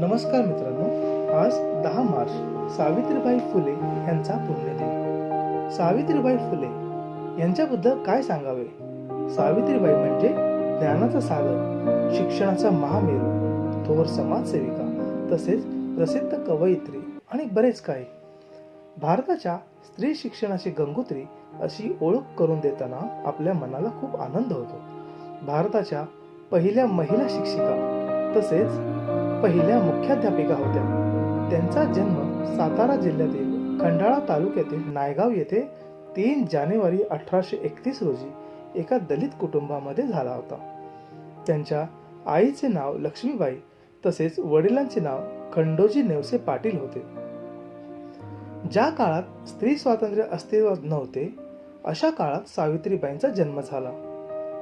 नमस्कार मित्रांनो, आज 10 मार्च सावित्रीबाई फुले यांचा पुण्यदिन. सावित्रीबाई फुले यांच्याबद्दल काय सांगावे. सावित्रीबाई म्हणजे ज्ञानाचा सागर, शिक्षणाचा महामेरू, थोर समाजसेविका, तसेच प्रसिद्ध कवयित्री आणि बरेच काही. भारताच्या स्त्री शिक्षणाची गंगोत्री अशी ओळख करून देताना आपल्या मनाला खूप आनंद होतो. भारताच्या पहिल्या महिला शिक्षिका तसेच पहिल्या मुख्याध्यापिका होत्या. त्यांचा जन्म सातारा जिल्ह्यातील खंडाळा तालुक्यातील नायगाव येथे 3 जानेवारी 1831 रोजी एका दलित कुटुंबामध्ये झाला होता. त्यांच्या आईचे नाव लक्ष्मीबाई तसेच वडिलांचे नाव खंडोजी नेवसे पाटील होते. ज्या काळात स्त्री स्वातंत्र्य अस्तित्वात नव्हते अशा काळात सावित्रीबाईंचा जन्म झाला.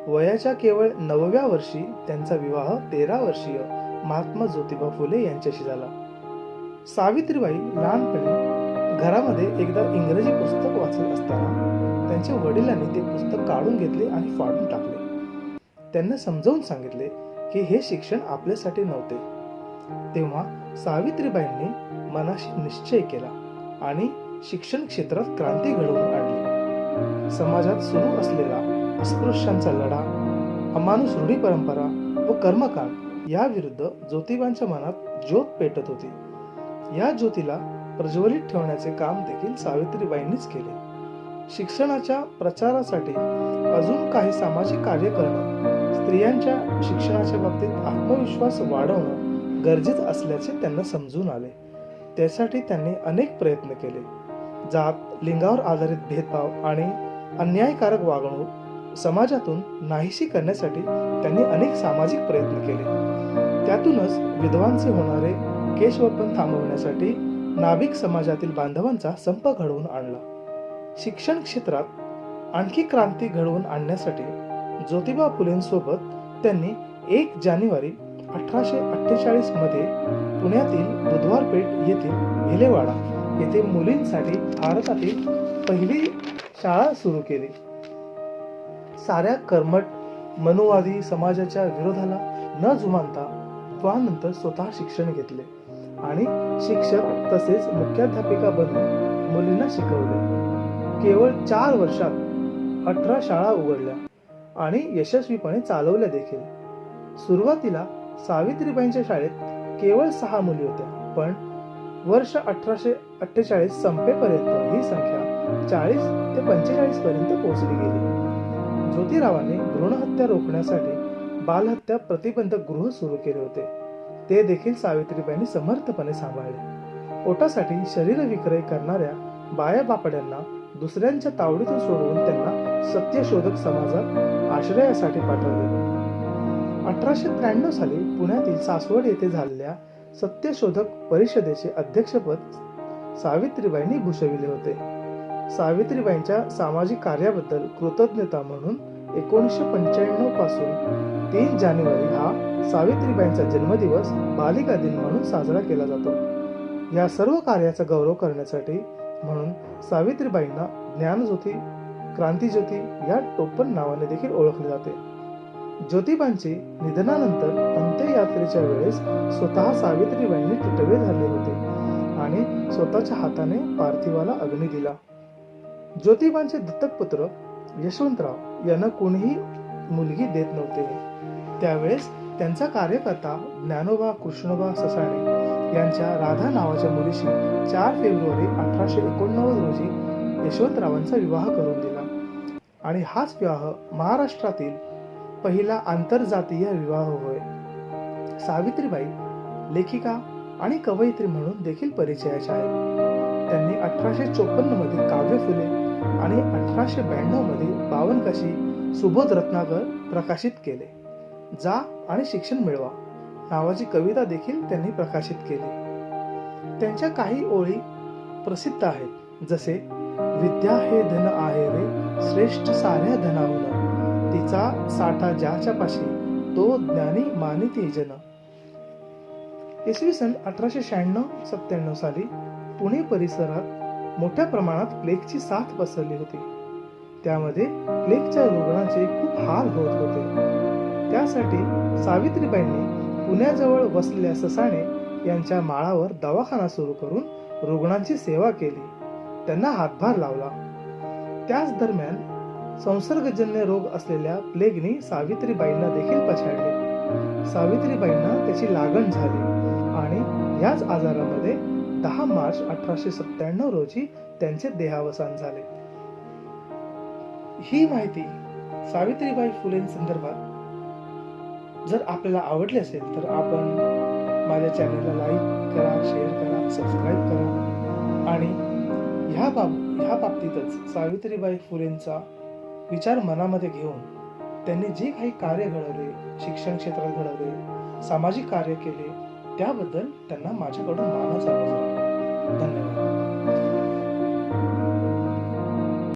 वयाच्या केवळ 9व्या वर्षी त्यांचा विवाह 13 वर्षीय महात्मा ज्योतिबा फुले यांच्याशी झाला. सावित्रीबाई लहानपणी घरामध्ये एकदा इंग्रजी पुस्तक वाचत असताना त्यांच्या वडिलांनी ते पुस्तक काढून घेतले आणि फाडून टाकले. त्यांना समजावून सांगितले की हे शिक्षण आपल्यासाठी नव्हते. तेव्हा सावित्रीबाईंनी मनाशी निश्चय केला आणि शिक्षण क्षेत्रात क्रांती घडवून आणली. समाजात सुरू असलेला अस्पृश्यांचा लढा, अमानुष रूढी परंपरा व कर्मकांड या विरुद्ध ज्योतिबांच्या मनात ज्योत पेटत होती. या ज्योतीला प्रज्वलित ठेवण्याचे काम देखील सावित्रीबाईंनीच केले. शिक्षणाच्या प्रचारासाठी अजून काही सामाजिक कार्य करणं, स्त्रियांच्या शिक्षणाच्या बाबतीत आत्मविश्वास वाढवणं गरजेचं असल्याचे त्यांना समजून आले. त्यासाठी त्यांनी अनेक प्रयत्न केले. जात, लिंगावर आधारित भेदभाव आणि अन्यायकारक वागणूक समाजातून नाहीशी करण्यासाठी त्यांनी अनेक सामाजिक प्रयत्न केले. त्यातूनच विधवांचे होणारे केशवपन थांबवण्यासाठी नाभिक समाजातील बांधवांचा संप घडवून आणला. शिक्षण क्षेत्रात आणखी क्रांती घडवून आणण्यासाठी ज्योतिबा फुलेंसोबत त्यांनी 1 जानेवारी 1848 मध्ये पुण्यातील बुधवारपेठ येथील भिलेवाडा येथे मुलींसाठी भारतातील पहिली शाळा सुरू केली. साऱ्या कर्मठ मनुवादी समाजाच्या विरोधाला न जुमानता विवाहानंतर स्वतः शिक्षण घेतले आणि शिक्षक तसेच मुख्याध्यापिका बनून मुलींना शिकवले. केवळ 4 वर्षात 18 शाळा उघडल्या आणि यशस्वीपणे चालवल्या देखील. सुरुवातीला सावित्रीबाईंच्या शाळेत केवळ 6 मुली होत्या, पण वर्ष 1848 संपेपर्यंत ही संख्या 40 ते 45 पर्यंत पोहोचली गेली. ज्योतिरावांनी भ्रूणहत्या रोखण्यासाठी बालहत्या प्रतिबंधक गृह सुरू केले होते. ते देखील सावित्रीबाईंनी समर्थपणे सांभाळले. पोटासाठी शरीर विक्रय करणाऱ्या बाया बापड्यांना दुसऱ्यांच्या तावडीतून सोडवून त्यांना सत्यशोधक समाजात आश्रयासाठी पाठवले. 1893 साली पुण्यातील सासवड येथे झालेल्या सत्यशोधक परिषदेचे अध्यक्षपद सावित्रीबाईंनी भूषविले होते. सावित्रीबाईंच्या सामाजिक कार्याबद्दल कृतज्ञता म्हणून 1995 पासून 3 जानेवारी हा सावित्रीबाईंचा जन्मदिवस बालिका दिन म्हणून साजरा केला जातो. या सर्व कार्याचा गौरव करण्यासाठी म्हणून सावित्रीबाईंना ज्ञानज्योती, क्रांतीज्योती या टोपण नावाने देखील ओळखले जाते. ज्योतिबांची निधनानंतर अंत्ययात्रेच्या वेळेस स्वतः सावित्रीबाईंनी टिटवे धरले होते आणि स्वतःच्या हाताने पार्थिवाला अग्नी दिला. ज्योतिबांचे दत्तक पुत्र यशवंतराव यांना कोणीही मुलगी देत नव्हते. त्यावेळेस त्यांचा कार्यकर्ता ज्ञानोबा कृष्णोबा ससाणे यांच्या राधा नावाच्या मुलीशी 4 फेब्रुवारी 1889 रोजी यशवंतरावांचा विवाह करून दिला आणि हाच विवाह महाराष्ट्रातील पहिला आंतरजातीय विवाह होय. सावित्रीबाई लेखिका आणि कवयित्री म्हणून देखील परिचयाच्या आहेत. त्यांनी 1854 मध्ये काव्य फुले आणि 1892 मध्ये 52 काशी सुबोध रत्नाकर प्रकाशित केले. जा आणि शिक्षण मिळवा नावाची कविता देखील त्यांनी प्रकाशित केली. त्यांच्या काही ओळी प्रसिद्ध आहेत, जसे विद्या हे धन आहे रे श्रेष्ठ साऱ्या धनाहून, तिचा साठा ज्याच्या पाशी तो ज्ञानी मानिती जन. इसवी सन 1896-97 साली पुणे परिसरात मोठ्या प्रमाणात प्लेगची साथ पसरली होती. त्यामध्ये प्लेगच्या रुग्णांचे खूप हाल होत होते. त्यासाठी सावित्रीबाईंनी पुण्याजवळ वसलेल्या ससाणे यांच्या माळावर दवाखाना सुरू करून रुग्णांची सेवा केली, त्यांना हातभार लावला. त्याच दरम्यान संसर्गजन्य रोग असलेल्या प्लेगने सावित्रीबाईंना देखील पछाडले. सावित्रीबाईंना त्याची लागण झाली आणि याच आजारामध्ये 10 मार्च 1897 रोजी त्यांचे देहावसान झाले. ही माहिती सावित्रीबाई फुलेंसंदर्भात जर आपल्याला आवडली असेल तर आपण माझ्या चॅनलला लाईक करा, शेअर करा, सबस्क्राईब करा आणि ह्या बाबतीतच सावित्रीबाई फुलेंचा विचार मनामध्ये घेऊन त्यांनी जे काही कार्य घडवले, शिक्षण क्षेत्रात घडवले, सामाजिक कार्य केले, त्याबद्दल त्यांना माझ्याकडून मानाचा मुजरा. धन्यवाद.